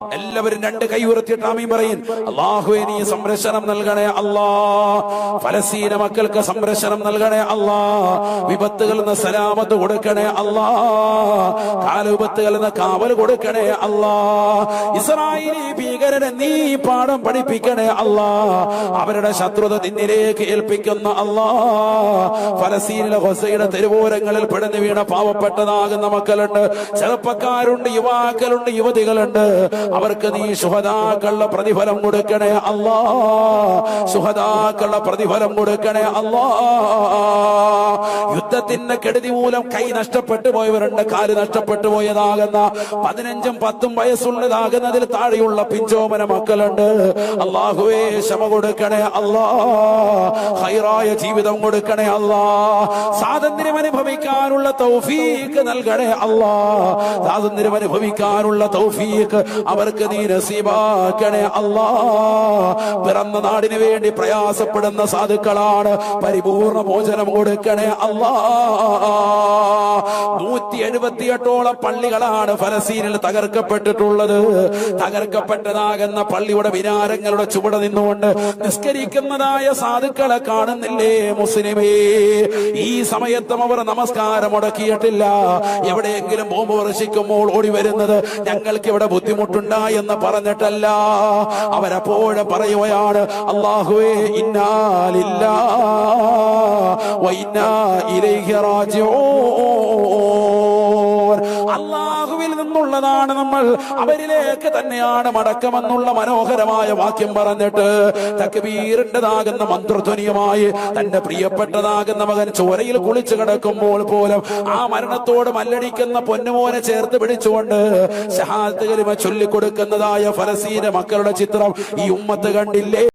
എല്ലാവരും രണ്ട് കൈ ഉയർത്തിയിട്ട് ആമീൻ പറയും. അല്ലാഹുവേ നീ സംരക്ഷണം നൽകണേ അല്ലാ, ഫലസ്തീന മക്കൾക്ക് സംരക്ഷണം നൽകണേ അല്ലാ, വിപത്തുകളിൽ നിന്ന് സലാമത്ത് കൊടുക്കണേ അല്ലാ, കാലുവിപത്തുകളിൽ നിന്ന് കാവൽ കൊടുക്കണേ അല്ലാ, ഇസ്രായേലി ഭീകരനെ നീ പാഠം പഠിപ്പിക്കണേ അല്ലാ, അവരുടെ ശത്രുത നിന്നിലേക്ക് ഏൽപ്പിക്കുന്ന അല്ലാ, ഫലസ്തീനിലെ ഗസയുടെ തെരുവോരങ്ങളിൽ പിടഞ്ഞു വീണ പാവപ്പെട്ടതാകുന്ന മക്കളുണ്ട്, ചെറുപ്പക്കാരുണ്ട്, യുവാക്കളുണ്ട്, യുവതികളുണ്ട്. അവർക്ക് നീ ശുഹദാക്കളുടെ പ്രതിഫലം കൊടുക്കണേ അല്ലാ, ശുഹദാക്കളുടെ പ്രതിഫലം കൊടുക്കണേ അല്ലാ. യുദ്ധത്തിന്റെ കെടുതി മൂലം കൈ നഷ്ടപ്പെട്ടു പോയവരുണ്ട്, കാല് നഷ്ടപ്പെട്ടു പോയതാകുന്ന 15ഉം 10ഉം വയസ്സുള്ളതാകുന്നതിൽ താഴെയുള്ള പിഞ്ചോമന മക്കളുണ്ട്. അല്ലാഹുവേ ക്ഷമ കൊടുക്കണേ അല്ലാ, ഖൈറായ ജീവിതം കൊടുക്കണേ അല്ലാ, സ്വാതന്ത്ര്യം അനുഭവിക്കാനുള്ള തൗഫീഖ് നൽകണേ അല്ലാ, സ്വാതന്ത്ര്യം അനുഭവിക്കാനുള്ള തൗഫീഖ് അവർക്ക് നീ നസീബാക്കണേ അല്ലാ. പിറന്ന നാടിന് വേണ്ടി പ്രയാസപ്പെടുന്ന സാധുക്കളാണ്, പരിപൂർണ മോചനം കൊടുക്കണേ അല്ലാ. 178ഓളം പള്ളികളാണ് ഫലസ്തീനിൽ തകർക്കപ്പെട്ടിട്ടുള്ളത്. തകർക്കപ്പെട്ടതാകുന്ന പള്ളിയുടെ വിനാരങ്ങളുടെ ചുവടെ നിന്നുകൊണ്ട് നിസ്കരിക്കുന്നതായ സാധുക്കളെ കാണുന്നില്ലേ മുസ്ലിമേ? ഈ സമയത്തും അവർ നമസ്കാരം മുടക്കിയിട്ടില്ല. എവിടെയെങ്കിലും ബോംബ് വർഷിക്കുമ്പോൾ ഓടി വരുന്നത് ഞങ്ങൾക്ക് ഇവിടെ ബുദ്ധിമുട്ടുണ്ടായി എന്ന് പറഞ്ഞിട്ടല്ല, അവരപ്പോഴും പറയുകയാണ് അല്ലാഹുവേ ഇന്നാ ലില്ലാഹി വ ഇന്നാ ഇലൈഹി റാജിഊൻ. അല്ലാഹുവിൽ നിന്നുള്ളതാണ് നമ്മൾ, അവരിലേക്ക് തന്നെയാണ് മടക്കമെന്നുള്ള മനോഹരമായ വാക്യം പറഞ്ഞിട്ട് തക്ബീറിന്റേതാകുന്ന മന്ത്രധ്വനിയുമായി തന്റെ പ്രിയപ്പെട്ടതാകുന്ന മകൻ ചോരയിൽ കുളിച്ചു കിടക്കുമ്പോൾ പോലും ആ മരണത്തോട് മല്ലടിക്കുന്ന പൊന്നുമോനെ ചേർത്ത് പിടിച്ചുകൊണ്ട് ഷഹാദത്ത് കലിമ ചൊല്ലിക്കൊടുക്കുന്നതായ ഫലസ്തീന മക്കളുടെ ചിത്രം ഈ ഉമ്മത്ത് കണ്ടില്ലേ?